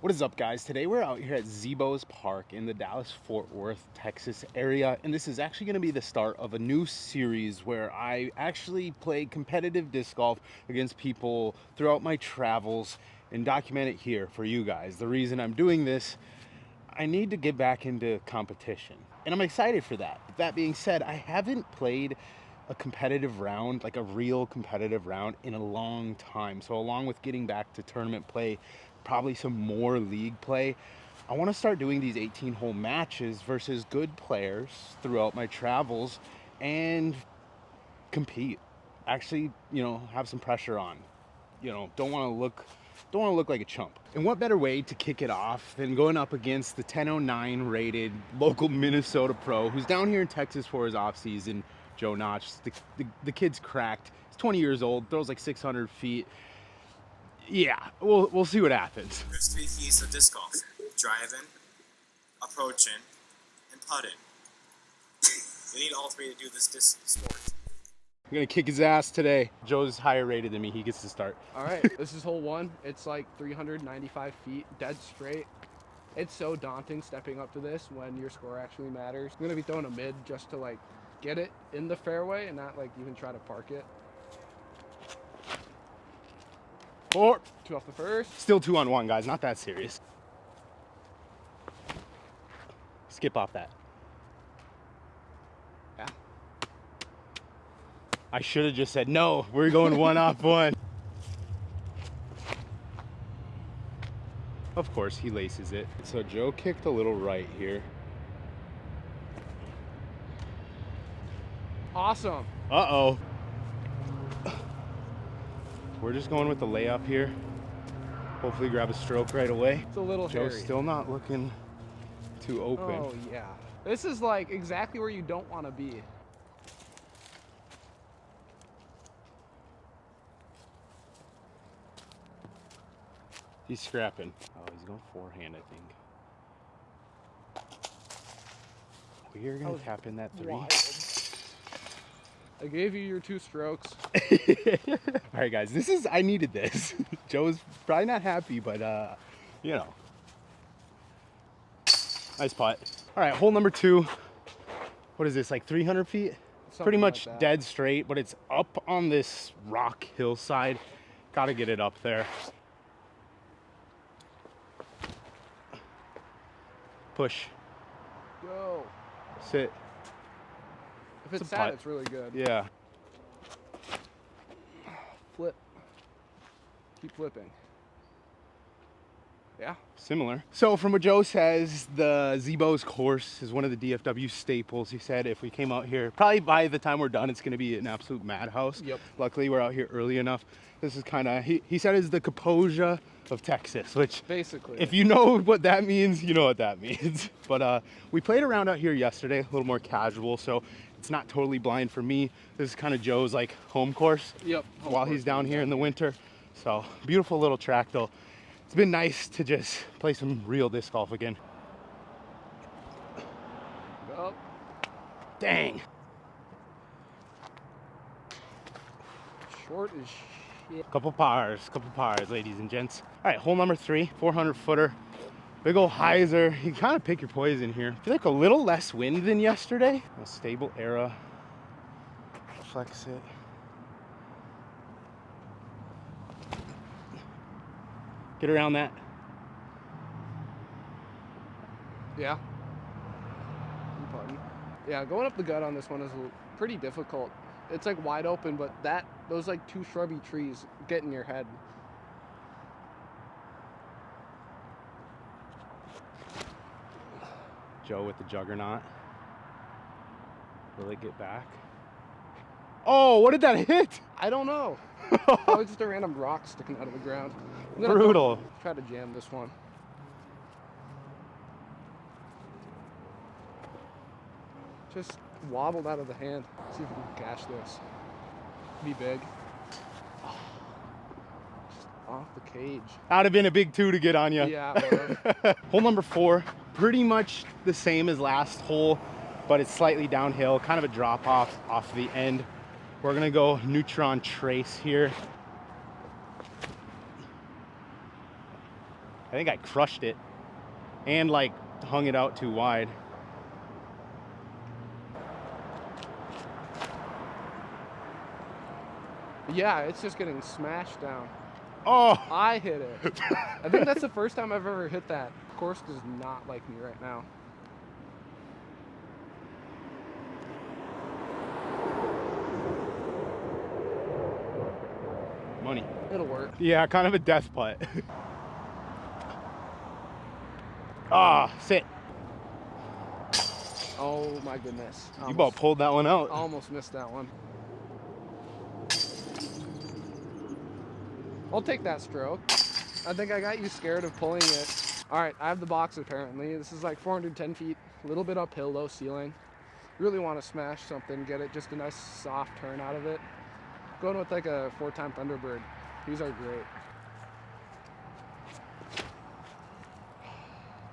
What is up, guys? Today we're out here at Zebo's Park in the Dallas-Fort Worth, Texas area, and this is actually going to be the start of a new series where I actually play competitive disc golf against people throughout my travels and document it here for you guys. The reason I'm doing this, I need to get back into competition, and I'm excited for that. That being said, I haven't played a competitive round, like a real competitive round, in a long time. So along with getting back to tournament play, probably some more league play, I want to start doing these 18-hole matches versus good players throughout my travels and compete. Actually, have some pressure on. Don't want to look like a chump. And what better way to kick it off than going up against the 1009 rated local Minnesota pro who's down here in Texas for his off season, Joe Notch. The kid's cracked. He's 20 years old, throws like 600 feet. Yeah, we'll see what happens. There's 3 keys to disc golf: driving, approaching, and putting. You need all 3 to do this disc sport. I'm gonna kick his ass today. Joe's higher rated than me. He gets to start. All right, this is hole 1. It's like 395 feet, dead straight. It's so daunting stepping up to this when your score actually matters. I'm gonna be throwing a mid just to like get it in the fairway and not like even try to park it. 4. 2 off the first. Still 2 on 1, guys. Not that serious. Skip off that. Yeah. I should have just said, no, we're going 1 off 1. Of course, he laces it. So Joe kicked a little right here. Awesome. Uh-oh. We're just going with the layup here. Hopefully grab a stroke right away. It's a little Joe's hairy. still not looking too open. Oh yeah. This is like exactly where you don't want to be. He's scrapping. Oh, he's going forehand, I think. We're going to tap in that 3. Wild. I gave you your 2 strokes. All right, guys, I needed this. Joe's probably not happy, but nice putt. All right, hole number 2. What is this, like 300 feet? Something Pretty much like that. dead straight, but it's up on this rock hillside. Got to get it up there. Push. Go. Sit. If it's a sad, putt. it's really good. Yeah. Flip. Keep flipping. Yeah. Similar. So from what Joe says, the Zebo's course is one of the DFW staples. He said if we came out here, probably by the time we're done, it's going to be an absolute madhouse. Yep. Luckily, we're out here early enough. This is kind of, he said is the Kaposia of Texas, which Basically. if you know what that means, you know what that means. But we played around out here yesterday, a little more casual, so it's not totally blind for me. This is kind of Joe's like home course. Yep. While he's down here in the winter. So beautiful little track though. It's been nice to just play some real disc golf again. Up. Dang. Short as shit. Couple pars, ladies and gents. All right, hole number 3, 400 footer. Big ol' hyzer. You kind of pick your poison here. I feel like a little less wind than yesterday. A stable era. Flex it. Get around that. Yeah. I'm putting. Yeah, going up the gut on this one is pretty difficult. It's like wide open, but those like 2 shrubby trees get in your head. Joe with the juggernaut. Will it get back? Oh, what did that hit? I don't know. Probably just a random rock sticking out of the ground. I'm gonna Brutal. try to jam this one. Just wobbled out of the hand. See if we can cash this. Be big. Just off the cage. That would have been a big 2 to get on you. Yeah, whatever. Hole number 4, pretty much the same as last hole, but it's slightly downhill, kind of a drop off the end. We're gonna go neutron trace here. I think I crushed it and like hung it out too wide. Yeah, it's just getting smashed down. Oh, I hit it. I think that's the first time I've ever hit that. Course does not like me right now. money. It'll work. Yeah, kind of a death putt. Ah, sit. Oh my goodness. You about pulled that one out. Almost missed that one. I'll take that stroke. I think I got you scared of pulling it. All right, I have the box apparently. This is like 410 feet, a little bit uphill, low ceiling. Really want to smash something, get it just a nice soft turn out of it. Going with like a 4-time Thunderbird. These are great.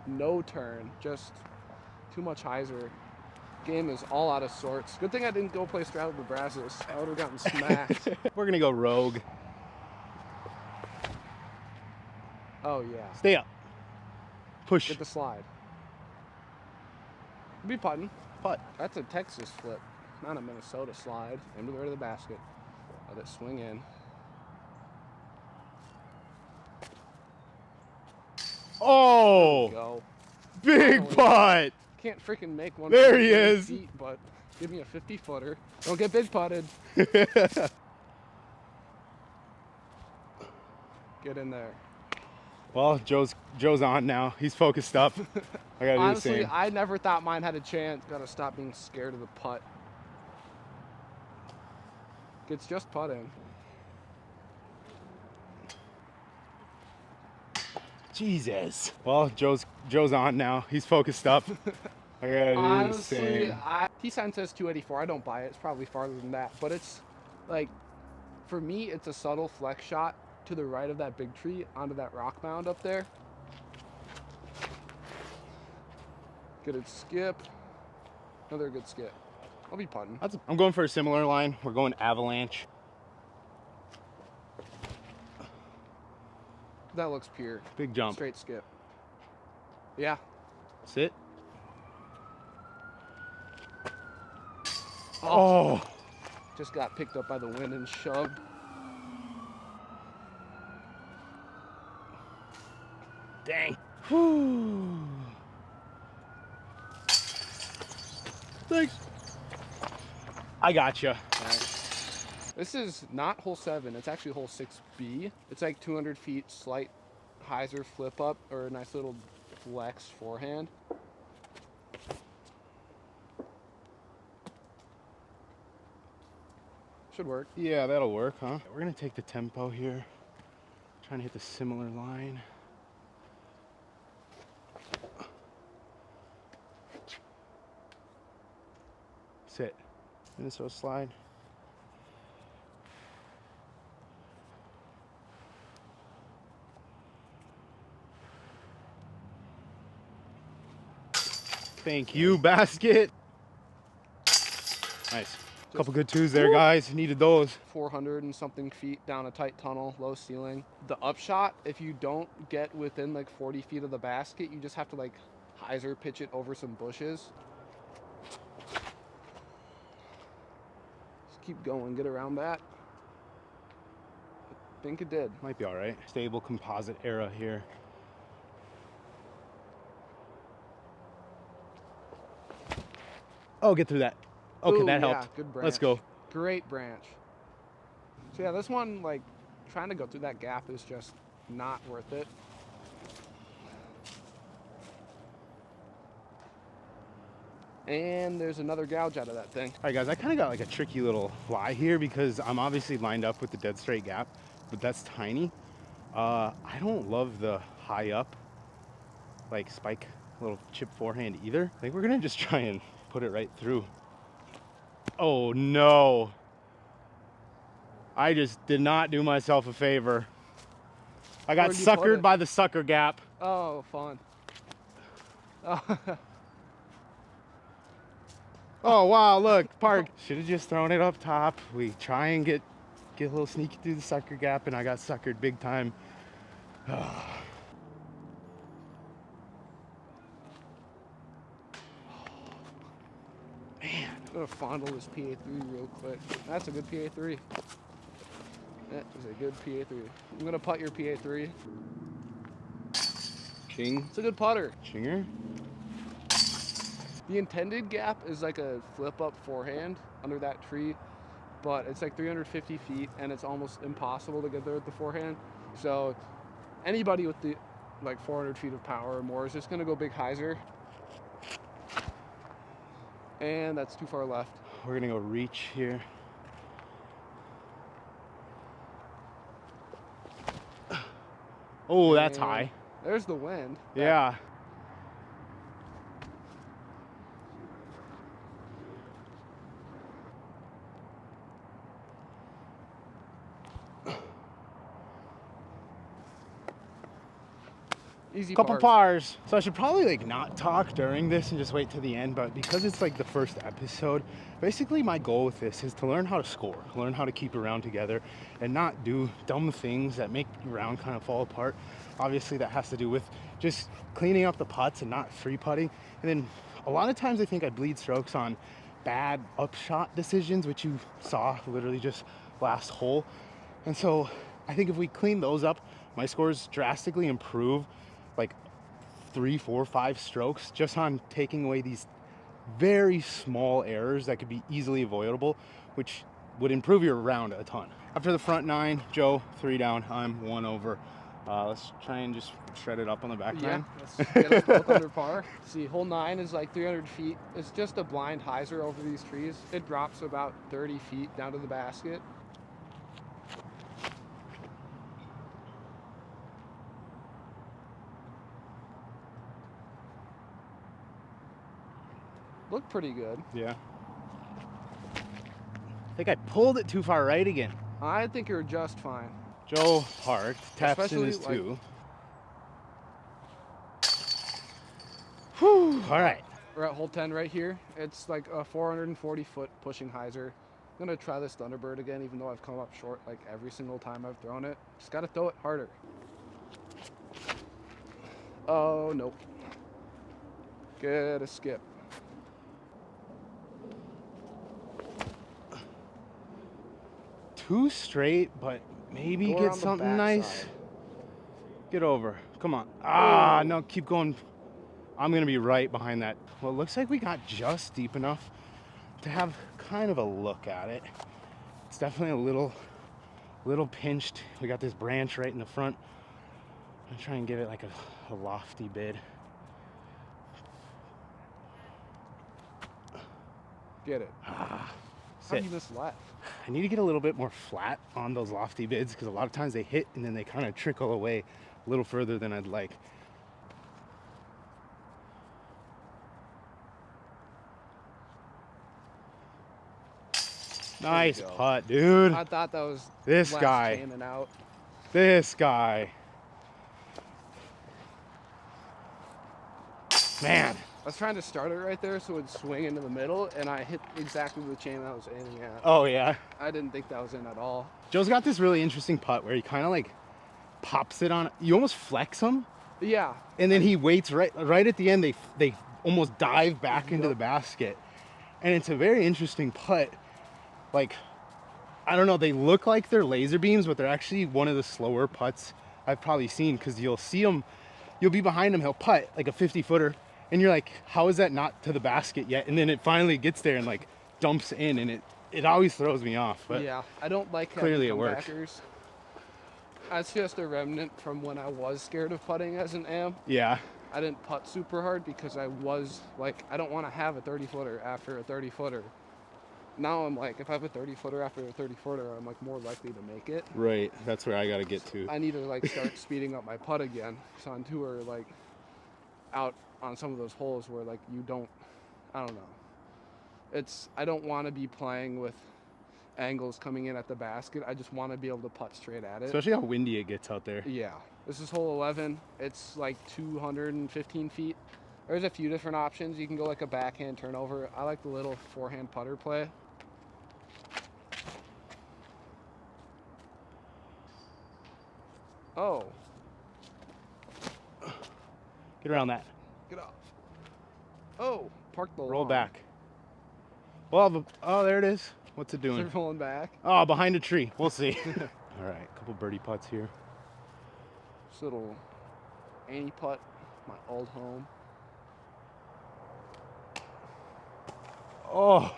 No turn, just too much hyzer. Game is all out of sorts. Good thing I didn't go play Straddle the Brazos. I would have gotten smacked. We're gonna go rogue. Oh yeah. Stay up. Push. Get the slide. Be putting. Putt. That's a Texas flip, not a Minnesota slide. Into the right of the basket. Let it swing in. Oh, Go. big Finally. putt. Can't freaking make one. There he 50 is. Feet, but give me a 50-footer. Don't get big putted. Get in there. Well, Joe's on now. He's focused up. I gotta Honestly, do the same. I never thought mine had a chance. Gotta stop being scared of the putt. It's just putting. Jesus. Well, Joe's on now. He's focused up. I gotta do the Honestly, same. T-sign says 284. I don't buy it. It's probably farther than that. But it's like, for me, it's a subtle flex shot to the right of that big tree onto that rock mound up there. Good skip. Another good skip. I'll be putting. I'm going for a similar line. We're going avalanche. That looks pure. Big jump. Straight skip. Yeah. Sit. Oh. Just got picked up by the wind and shoved. Dang. Whew. Thanks. I gotcha. This is not hole 7. It's actually hole 6B. It's like 200 feet, slight hyzer flip up, or a nice little flex forehand. Should work. Yeah, that'll work, huh? We're gonna take the tempo here. Trying to hit the similar line. Sit. Minnesota slide. Thank you, basket. Nice. Couple good twos there, guys. Needed those. 400 and something feet down a tight tunnel, low ceiling. The upshot, if you don't get within like 40 feet of the basket, you just have to like hyzer pitch it over some bushes. Just keep going, get around that. I think it did. Might be all right. Stable composite era here. Oh, get through that. Okay, Ooh, that helped. Yeah, good branch. Let's go. Great branch. So yeah, this one, like, trying to go through that gap is just not worth it. And there's another gouge out of that thing. All right, guys, I kind of got like a tricky little lie here because I'm obviously lined up with the dead straight gap, but that's tiny. I don't love the high up, like spike little chip forehand either. I think we're gonna just try and put it right through. Oh no. I just did not do myself a favor. I got Where'd you put suckered it? by the sucker gap. Oh, fun. Oh, Oh wow, look, park. Should have just thrown it up top. We try and get a little sneaky through the sucker gap, and I got suckered big time. gonna fondle this PA3 real quick. That's a good PA3. That is a good PA3. I'm gonna putt your PA3. Ching. It's a good putter. Chinger. The intended gap is like a flip up forehand under that tree, but it's like 350 feet and it's almost impossible to get there with the forehand. So anybody with the like 400 feet of power or more is just gonna go big hyzer. And that's too far left. We're gonna go reach here. Oh, that's And high. There's the wind. Yeah. Easy Couple pars. pars. So I should probably like not talk during this and just wait to the end, but because it's like the first episode, basically my goal with this is to learn how to score, learn how to keep a round together and not do dumb things that make your round kind of fall apart. Obviously that has to do with just cleaning up the putts and not free putting. And then a lot of times I think I bleed strokes on bad upshot decisions, which you saw literally just last hole. And so I think if we clean those up, my scores drastically improve, like 3, 4, 5 strokes just on taking away these very small errors that could be easily avoidable, which would improve your round a ton. After the front 9, Joe 3 down, I'm 1 over. Let's try and just shred it up on the back 9. Let's get us both under par. See, hole 9 is like 300 feet. It's just a blind hyzer over these trees. It drops about 30 feet down to the basket. Looked pretty good. Yeah. I think I pulled it too far right again. I think you're just fine. Joe parked, taps in Especially, his like- 2. Whew, all right. We're at hole 10 right here. It's like a 440 foot pushing hyzer. I'm gonna try this Thunderbird again, even though I've come up short like every single time I've thrown it. Just gotta throw it harder. Oh, nope. Get a skip. Too straight, but maybe Go get around the something nice. backside. Get over. Come on. Ah, no, keep going. I'm going to be right behind that. Well, it looks like we got just deep enough to have kind of a look at it. It's definitely a little pinched. We got this branch right in the front. I'm trying to give it like a lofty bid. Get it. Ah, How sit. do you miss left? I need to get a little bit more flat on those lofty bids because a lot of times they hit and then they kind of trickle away a little further than I'd like. Nice go. putt, dude. I thought that was This left guy. in and out. This guy. Man. I was trying to start it right there so it would swing into the middle, and I hit exactly the chain I was aiming at. Oh, yeah. I didn't think that was in at all. Joe's got this really interesting putt where he kind of like pops it on. You almost flex him, Yeah, and then he waits right at the end. They almost dive back into the basket, and it's a very interesting putt. Like, I don't know, they look like they're laser beams, but they're actually one of the slower putts I've probably seen, because you'll see him, you'll be behind him, he'll putt like a 50-footer, and you're like, how is that not to the basket yet? And then it finally gets there and like dumps in, and it always throws me off. But yeah. I don't like clearly having it works. comebackers. That's just a remnant from when I was scared of putting as an am. yeah, I didn't putt super hard because I was like, I don't want to have a 30-footer after a 30-footer. Now I'm like, if I have a 30-footer after a 30-footer, I'm like more likely to make it. right. That's where I got to get to. I need to like start speeding up my putt again. So on tour, like out on some of those holes where like you don't, I don't know. I don't want to be playing with angles coming in at the basket. I just want to be able to putt straight at it. Especially how windy it gets out there. Yeah. This is hole 11. It's like 215 feet. There's a few different options. You can go like a backhand turnover. I like the little forehand putter play. Oh, Get around that. get off. Oh, park the Roll lawn. back. Oh, there it is. What's it Is doing? it rolling back? Oh, behind a tree. We'll see. All right, couple birdie putts here. This little Annie putt, my old home. Oh,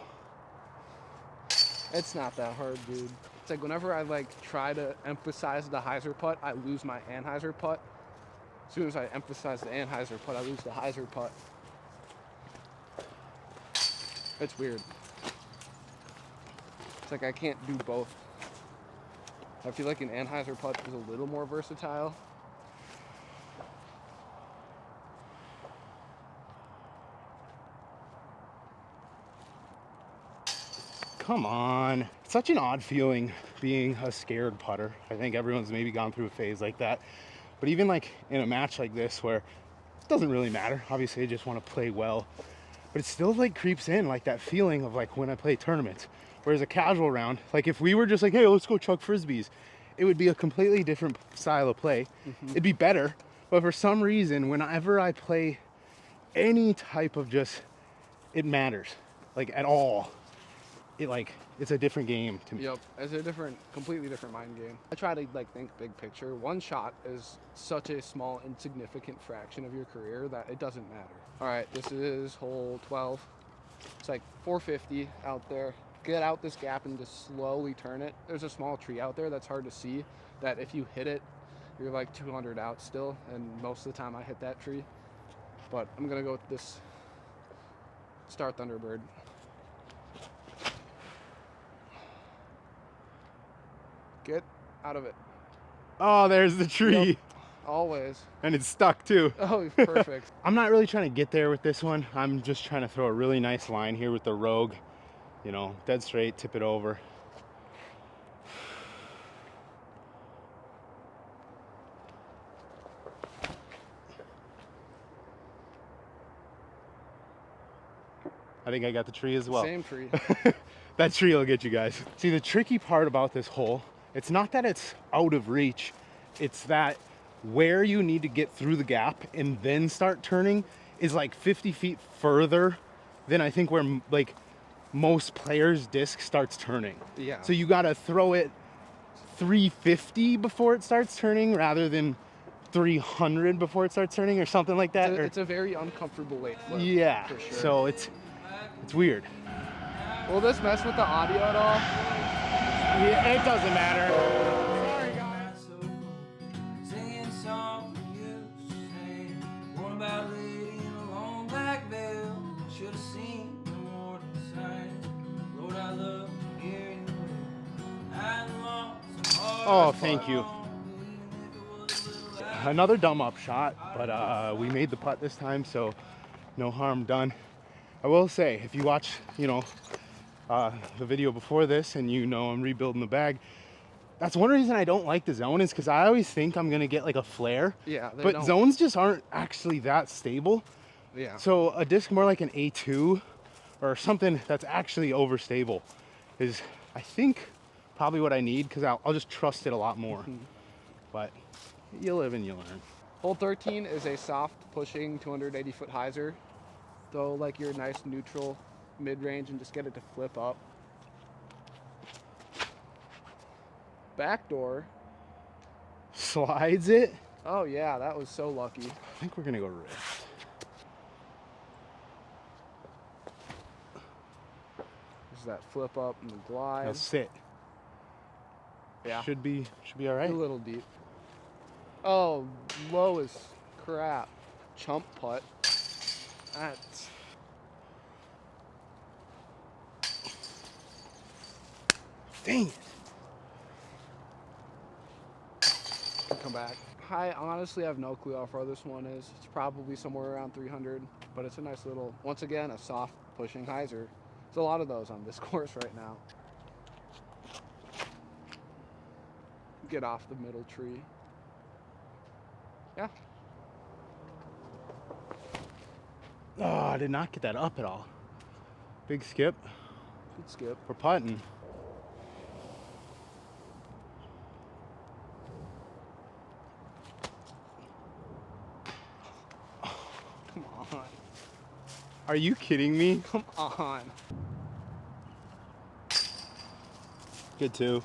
It's not that hard, dude. It's like whenever I like try to emphasize the hyzer putt, I lose my Anheuser putt. As soon as I emphasize the Anheuser putt, I lose the hyzer putt. It's weird. It's like I can't do both. I feel like an Anheuser putt is a little more versatile. come on. It's such an odd feeling being a scared putter. I think everyone's maybe gone through a phase like that. But even like in a match like this where it doesn't really matter. Obviously, I just want to play well. But it still like creeps in like that feeling of like when I play tournaments. Whereas a casual round, like if we were just like, hey, let's go chuck frisbees, it would be a completely different style of play. It'd be better. But for some reason, whenever I play any type of just, it matters, like at all. It's a different game to me. Yep, it's a completely different mind game. I try to like think big picture. One shot is such a small, insignificant fraction of your career that it doesn't matter. All right, this is hole 12. It's like 450 out there. Get out this gap and just slowly turn it. There's a small tree out there that's hard to see, that if you hit it, you're like 200 out still, and most of the time I hit that tree. But I'm gonna go with this Star Thunderbird. Get out of it. Oh, there's the tree. Yep. Always. And it's stuck too. Oh, perfect. I'm not really trying to get there with this one. I'm just trying to throw a really nice line here with the Rogue. You know, dead straight, tip it over. I think I got the tree as well. Same tree. That tree will get you guys. See, the tricky part about this hole, it's not that it's out of reach. It's that where you need to get through the gap and then start turning is like 50 feet further than I think where like most players' disc starts turning. Yeah. So you gotta throw it 350 before it starts turning rather than 300 before it starts turning or something like that. It's a very uncomfortable late flip. Yeah, for sure. so it's weird. Will this mess with the audio at all? Yeah, it doesn't matter. Sorry, guys. Singing songs we used to sing. One about a lady in a long black veil. Should have seen the warning sign. Lord, I love hearing the wind. I lost some heart. Oh, thank you. Another dumb up shot, but we made the putt this time, so no harm done. I will say, if you watch, the video before this and I'm rebuilding the bag, that's one reason I don't like the zone is because I always think I'm going to get like a flare. Yeah, they but don't. zones just aren't actually that stable. Yeah. So a disc more like an A2 or something that's actually overstable is, I think, probably what I need because I'll just trust it a lot more. But you live and you learn. Hole 13 is a soft pushing 280-foot hyzer. Throw like your nice neutral mid-range and just get it to flip up. Backdoor. Slides it. Oh yeah, that was so lucky. I think we're gonna go wrist. There's that flip up and the glide. Now sit. Yeah. Should be all right. A little deep. Oh, low as crap. Chump putt. That's... Dang it. Come back. I honestly have no clue how far this one is. It's probably somewhere around 300, but it's a nice little, once again, a soft pushing hyzer. There's a lot of those on this course right now. Get off the middle tree. Yeah. Oh, I did not get that up at all. Big skip. Good skip. We're putting. Come on. Are you kidding me? Come on. Good too.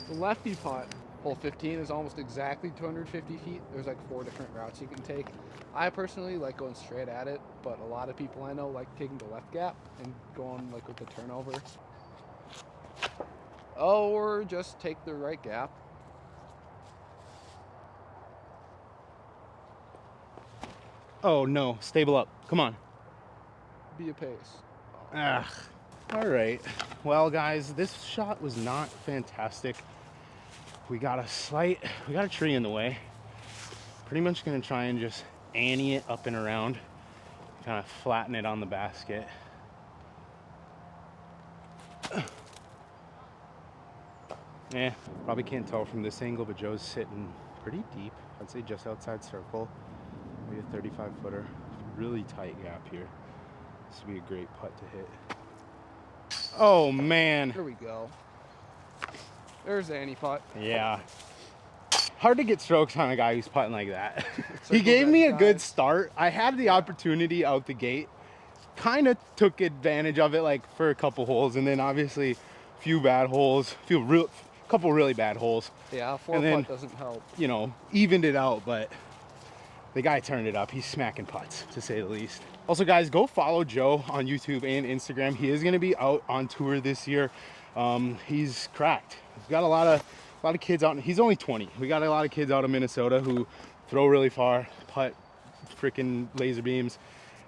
The lefty putt, hole 15, is almost exactly 250 feet. There's like 4 different routes you can take. I personally like going straight at it, but a lot of people I know like taking the left gap and going like with the turnover. Or just take the right gap. Oh no, stable up. Come on. Be a pace. Ugh. All right. Well, guys, this shot was not fantastic. We got a tree in the way. Pretty much gonna try and just ante it up and around, kind of flatten it on the basket. Yeah, probably can't tell from this angle, but Joe's sitting pretty deep. I'd say just outside circle, maybe a 35 footer. Really tight gap here. This would be a great putt to hit. Oh man. Here we go. There's the Annie putt. Yeah. Hard to get strokes on a guy who's putting like that. He Circle's gave me a edge, good guys. start. I had the opportunity out the gate. Kind of took advantage of it like for a couple holes, and then obviously a few bad holes, couple really bad holes. Yeah, a 4 And then- putt doesn't help. You know, evened it out, but the guy turned it up. He's smacking putts, to say the least. Also, guys, go follow Joe on YouTube and Instagram. He is going to be out on tour this year. He's cracked. He's got a lot of kids out. He's only 20. We got a lot of kids out of Minnesota who throw really far, putt freaking laser beams,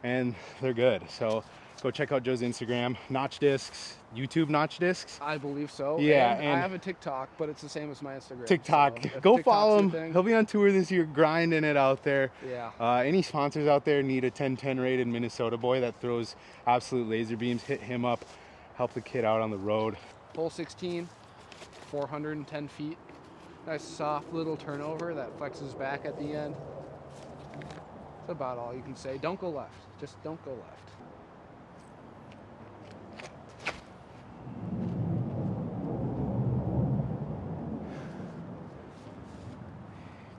and they're good. So go check out Joe's Instagram. Notch Discs, YouTube Notch Discs. I believe so. Yeah, and I and- have a TikTok, but it's the same as my Instagram. TikTok. so if Go TikTok's follow your him. thing- He'll be on tour this year, grinding it out there. Yeah. Any sponsors out there need a 10-10 rated Minnesota boy that throws absolute laser beams, hit him up, help the kid out on the road. Hole 16, 410 feet. Nice soft little turnover that flexes back at the end. That's about all you can say. Don't go left. Just don't go left.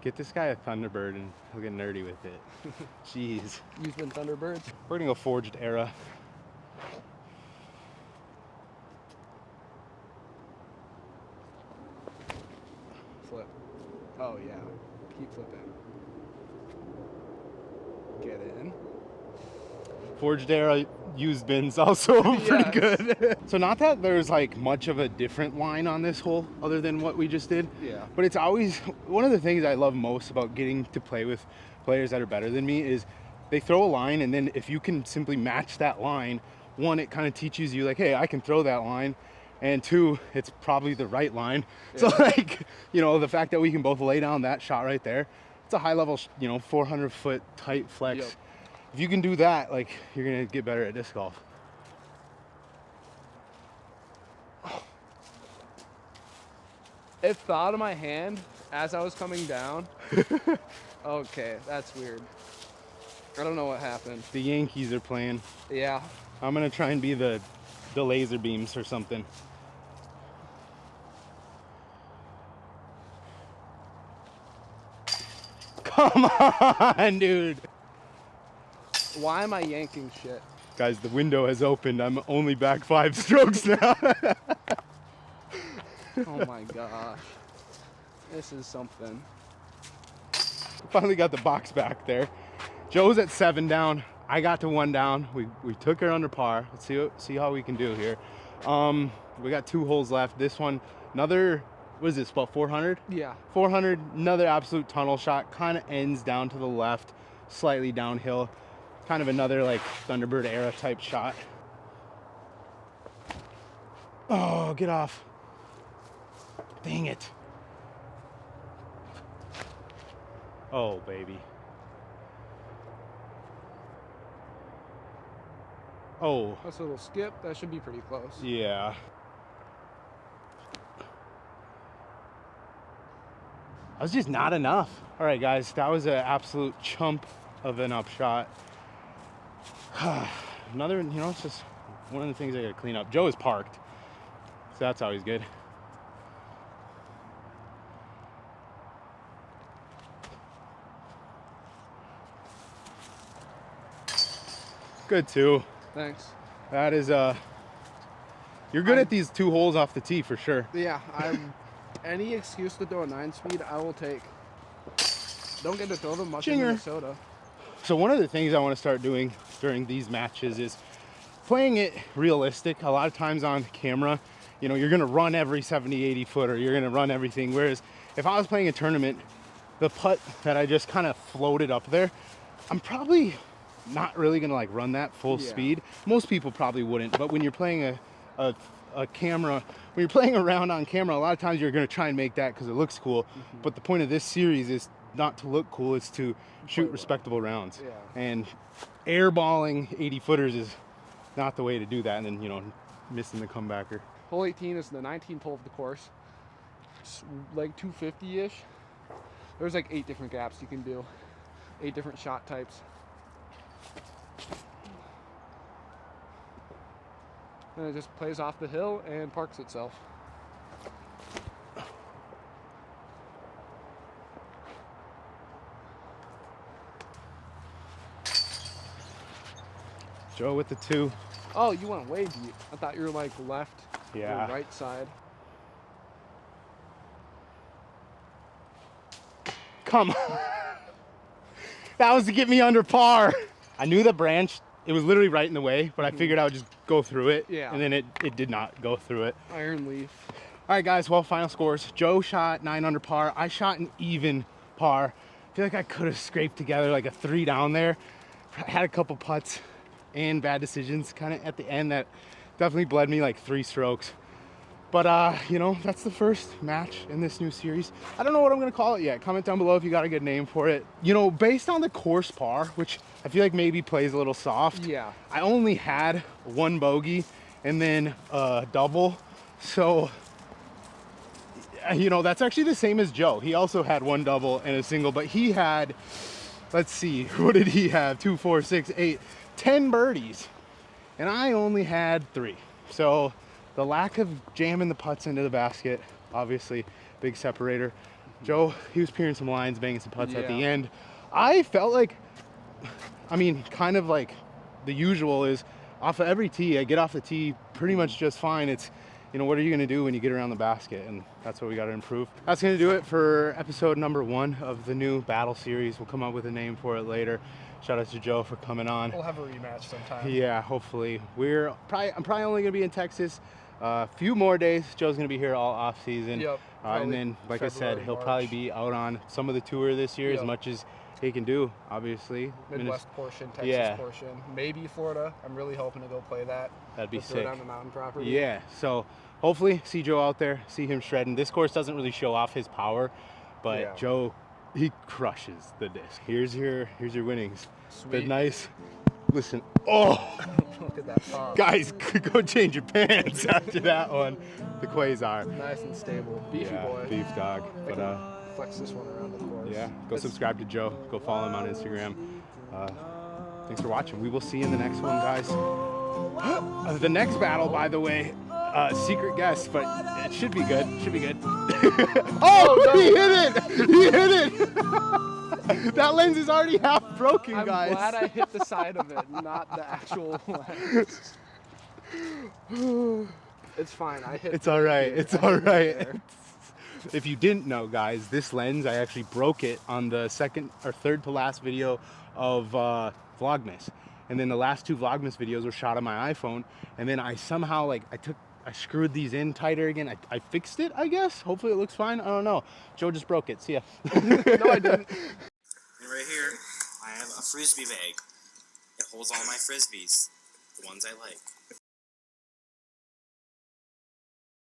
Get this guy a Thunderbird and he'll get nerdy with it. Jeez. Usman Thunderbirds. We're gonna go Forged Era. Flip. Oh, yeah. Keep flipping. Get in. Forged Era used bins also pretty Yes. good. So not that there's like much of a different line on this hole other than what we just did. Yeah. But it's always one of the things I love most about getting to play with players that are better than me is they throw a line, and then if you can simply match that line, one, it kind of teaches you like, hey, I can throw that line, and two, it's probably the right line. So like, you know, the fact that we can both lay down that shot right there, it's a high level, 400 foot tight flex. Yep. If you can do that, like, you're gonna get better at disc golf. It fell out of my hand as I was coming down. Okay, that's weird. I don't know what happened. The Yankees are playing. Yeah. I'm gonna try and be the laser beams or something. Come on, dude. Why am I yanking shit? Guys, the window has opened. I'm only back 5 strokes now. Oh my gosh. This is something. Finally got the box back there. Joe's at 7 down. I got to 1 down. We took her under par. Let's see how we can do here. We got 2 holes left. This one, another, what is this, about 400? Yeah. 400, another absolute tunnel shot. Kind of ends down to the left, slightly downhill. Kind of another like Thunderbird era type shot. Oh, get off. Dang it. Oh, baby. Oh, That's a little skip. That should be pretty close. yeah. That was just not enough. All right, guys, that was an absolute chump of an up shot. Another, it's just one of the things I gotta clean up. Joe is parked, so that's always good. Good too. Thanks. That is You're good at these 2 holes off the tee for sure. Yeah, I'm. Any excuse to throw a 9-speed, I will take. Don't get to throw them much in Chinger. Minnesota. So one of the things I want to start doing during these matches is playing it realistic. A lot of times on camera, you know, you're going to run every 70, 80 footer. You're going to run everything. Whereas if I was playing a tournament, the putt that I just kind of floated up there, I'm probably not really going to like run that full speed. Most people probably wouldn't. But when you're playing a camera, when you're playing around on camera, a lot of times you're going to try and make that because it looks cool. But the point of this series is not to look cool, it's to shoot respectable rounds. And airballing 80 footers is not the way to do that, and then, you know, missing the comebacker. Hole 18 is the 19th hole of the course. It's like 250-ish. There's like 8 different gaps you can do. 8 different shot types. And it just plays off the hill and parks itself. Joe with the 2. Oh, you went way deep. I thought you were like left Yeah. or right side. Come on. That was to get me under par. I knew the branch, it was literally right in the way, but I figured I would just go through it. Yeah. And then it did not go through it. Iron leaf. All right, guys, well, final scores. Joe shot 9 under par. I shot an even par. I feel like I could have scraped together like a 3 down there. Had a couple putts and bad decisions kind of at the end that definitely bled me like 3 strokes. But, you know, that's the first match in this new series. I don't know what I'm going to call it yet. Comment down below if you got a good name for it. You know, based on the course par, which I feel like maybe plays a little soft. Yeah. I only had 1 bogey and then a double. So, you know, that's actually the same as Joe. He also had 1 double and a single, but he had, let's see, what did he have? 2, 4, 6, 8, 10 birdies. And I only had 3. So the lack of jamming the putts into the basket, obviously, big separator. Joe, he was peering some lines, banging some putts at the end. I felt like, I mean, kind of like the usual is off of every tee, I get off the tee pretty much just fine. It's, you know, what are you going to do when you get around the basket? And that's what we got to improve. That's going to do it for episode number 1 of the new battle series. We'll come up with a name for it later. Shout out to Joe for coming on. We'll have a rematch sometime. Yeah, hopefully. I'm probably only going to be in Texas a few more days. Joe's going to be here all off season. Yep. And then, like I said, he'll probably be out on some of the tour this year as much as he can do, obviously. Midwest portion, Texas portion, maybe Florida. I'm really hoping to go play that. That'd be Just throw it sick. on the mountain property. Yeah, so hopefully see Joe out there, see him shredding. This course doesn't really show off his power, but Joe, he crushes the disc. Here's your winnings. Sweet. They're nice. Listen, oh, Look at that pop. guys, go change your pants after that one. The Quasar. Nice and stable. Beefy Yeah, boy. beef dog. I But can flex this one around the course. yeah, go subscribe to Joe. Go follow him on Instagram. Thanks for watching. We will see you in the next one, guys. The next battle, by the way, secret guest, but it should be good. Should be good. Oh, no. He hit it! He hit it! That lens is already half broken, I'm guys. glad I hit the side of it, not the actual lens. It's fine. I hit. It's all right. It's all right. there. If you didn't know, guys, this lens, I actually broke it on the second or third to last video of Vlogmas. And then the last 2 Vlogmas videos were shot on my iPhone. And then I somehow, like, I screwed these in tighter again. I fixed it, I guess. Hopefully it looks fine. I don't know. Joe just broke it. See ya. No, I didn't. And right here, I have a frisbee bag. It holds all my frisbees, the ones I like.